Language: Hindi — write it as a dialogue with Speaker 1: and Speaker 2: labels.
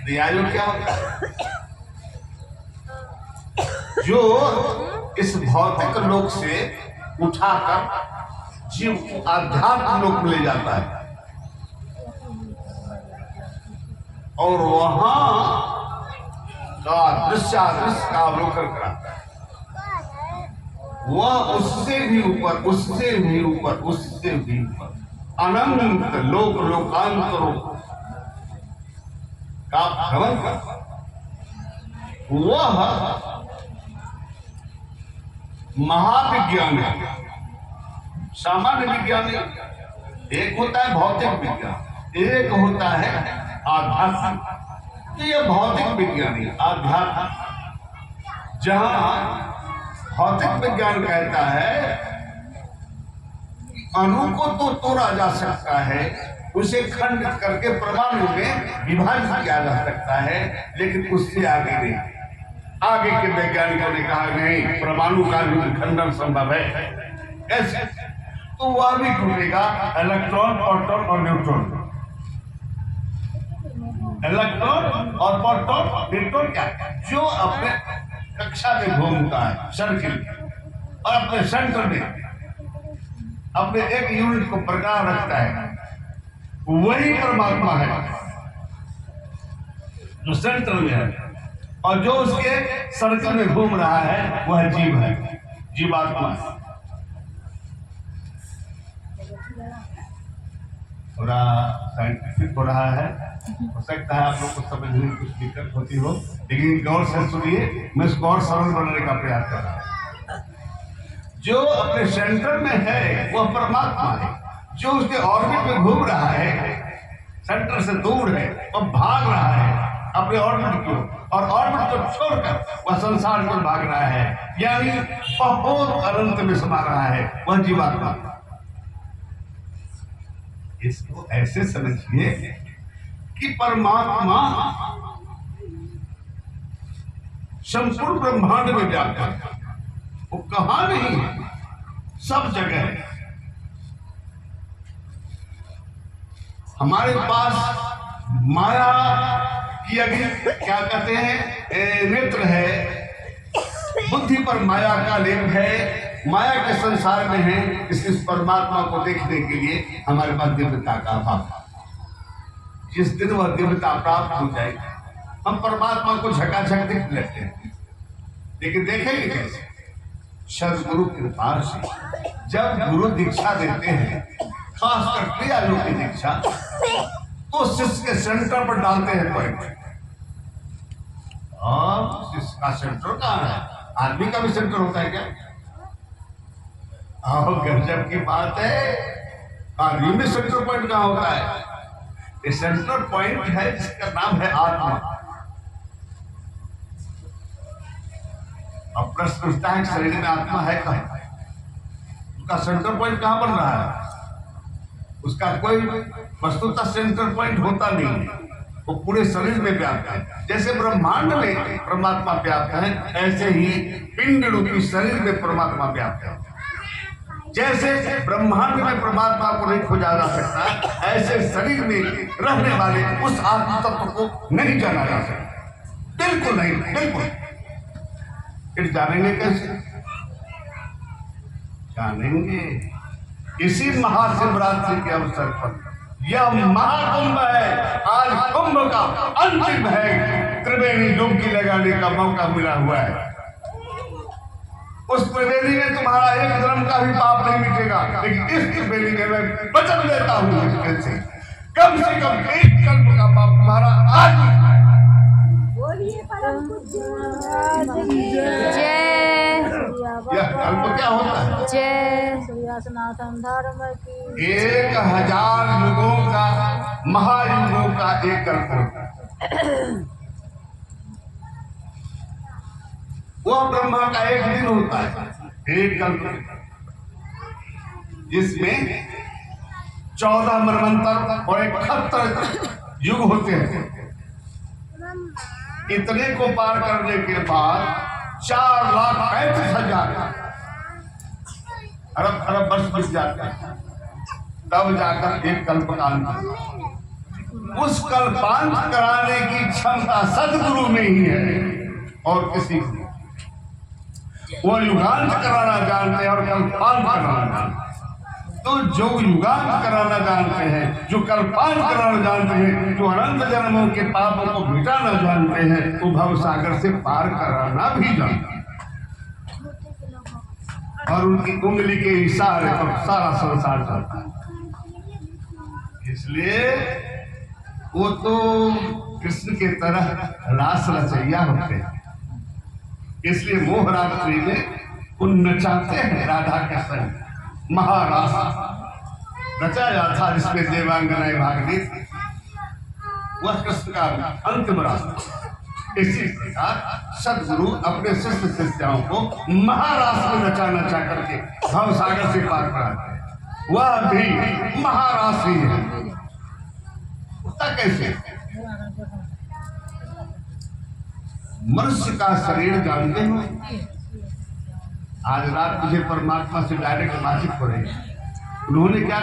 Speaker 1: क्रियायोग क्या होता है? जो इस भौतिक लोक से उठाकर जीव को आध्यात्म लोक में ले जाता है और वहां का दृश्य अदृश्य का अवलोकन कराता है। वह उससे भी ऊपर, उससे भी ऊपर, उससे भी ऊपर अनंत लोक लोकांतरों का भ्रमण करता है। वह महाविज्ञान है। सामान्य विज्ञान एक होता है भौतिक विज्ञान, एक होता है आध्यात्मिक। तो यह भौतिक विज्ञानी आध्यात्मिक, जहां भौतिक विज्ञान कहता है अणु को तो तोड़ा जा सकता है, उसे खंडित करके परमाणु में विभाजित किया जा सकता है, लेकिन उससे आगे नहीं। आगे के वैज्ञानिकों ने कहा नहीं, परमाणु का भी खंडन संभव है। कैसे? तो वह भी टूटेगा, इलेक्ट्रॉन, प्रोटॉन और न्यूट्रॉन। इलेक्ट्रॉन और प्रोटॉन, न्यूट्रॉन क्या है? जो अपने कक्षा में घूमता है सर्किल और अपने सेंटर में अपने एक यूनिट को बरकरार रखता है, वही परमात्मा है जो सेंटर में है। और जो उसके सर्कल में घूम रहा है वह जीव है, जीवात्मा है। थोड़ा साइंटिफिक हो रहा है, हो सकता है आप लोग को समझने में कुछ दिक्कत होती हो, लेकिन गौर से सुनिए, मैं इस गौर सरल बनाने का प्रयास कर रहा हूं। जो अपने सेंटर में है वह परमात्मा है। जो उसके ऑर्बिट में घूम रहा है, सेंटर से दूर है, वह भाग रहा है अपने ऑर्बिट को, और ऑर्बिट को छोड़कर वह संसार में भाग रहा है, यानी बहुत अनंत में समा रहा है, वह जीवात्मा। इसको ऐसे समझिए कि परमात्मा संपूर्ण ब्रह्मांड में व्याप्त है। वो कहां नहीं है, सब जगह है। हमारे पास माया की अभी क्या कहते हैं, नेत्र है, बुद्धि पर माया का लेप है, माया के संसार में है। इस परमात्मा को देखने के लिए हमारे पास दिव्यता का अभाव। जिस दिन वह दिव्यता प्राप्त हो जाएगी हम परमात्मा को झकाझक दिख लेते हैं, लेकिन देखेंगे कैसे? सदगुरु कृपा से। जब गुरु दीक्षा देते हैं, खासकर क्रियायोग की दीक्षा, तो शिष्य के सेंटर पर डालते हैं पॉइंट। और शिष्य का सेंटर कहाँ है? आदमी का भी सेंटर होता है क्या? गजब की बात है, आदमी में सेंटर पॉइंट कहाँ होता है? ये सेंटर पॉइंट है जिसका नाम है आत्मा। अब प्रश्न उठता है शरीर में आत्मा है कहाँ? उसका सेंटर पॉइंट कहाँ बन रहा है? उसका कोई वस्तुतः सेंटर पॉइंट होता नहीं है, वो पूरे शरीर में व्याप्त है। जैसे ब्रह्मांड में परमात्मा व्याप्त है, ऐसे ही पिंड रूपी शरीर में परमात्मा व्याप्त है। जैसे ब्रह्मांड में परमात्मा को नहीं खोजा जा सकता, ऐसे शरीर में रहने वाले उस आत्म तत्व को नहीं जाना जा सकता। बिल्कुल नहीं, बिल्कुल। फिर जानेंगे कैसे? जानेंगे इसी महाशिवरात्रि के अवसर पर। यह महाकुंभ है, आज कुंभ का अंतिम है। त्रिवेणी डुबकी लगाने का मौका मिला हुआ है। उस त्रिवेणी में तुम्हारा एक जन्म का भी पाप नहीं मिटेगा, लेकिन इस त्रिवेणी में मैं वचन देता हूँ इसमें से कम एक कल्प का पाप तुम्हारा आज यह कल्प क्या होता है?
Speaker 2: जय सनातन धर्म की
Speaker 1: 1000 युगों का, महायुगों का एक कल्प होता है। वह ब्रह्मा का एक दिन होता है, एक कल्प, जिसमें 14 मनवंतर और 71 युग होते हैं। इतने को पार करने के बाद 4,35,000 अरब वर्ष बीत जाते हैं, तब जाकर एक कल्प का अंत। उस कल्पांत कराने की क्षमता सदगुरु में ही है और किसी को। वो युगांत कराना जानते हैं और कल्पांत कराना जानते हैं। तो जो युगांत कराना जानते हैं, जो कल्पांत कराना जानते हैं, जो अनंत जन्मों के पापों को मिटाना जानते हैं, वो भव सागर से पार कराना भी जानते हैं। और उनकी उंगली के इशारे पर सारा संसार चलता है। इसलिए वो तो कृष्ण के तरह रास रचैया होते हैं। इसलिए मोह रात्रि में वो नचाते हैं राधा के संग महारास रचाया था, जिसमें देवांगनाएं भाग ली थी। वह कृष्ण का अंतिम रास्ता। इसी प्रकार सदगुरु अपने शिष्य शिष्याओं को महारास में नचा नचा करके भव सागर से पार कराते हैं। वह भी महारास ही है। उसका कैसे? मनुष्य का शरीर जानते हो, आज रात मुझे परमात्मा से डायरेक्ट बातचीत हो रही है। उन्होंने क्या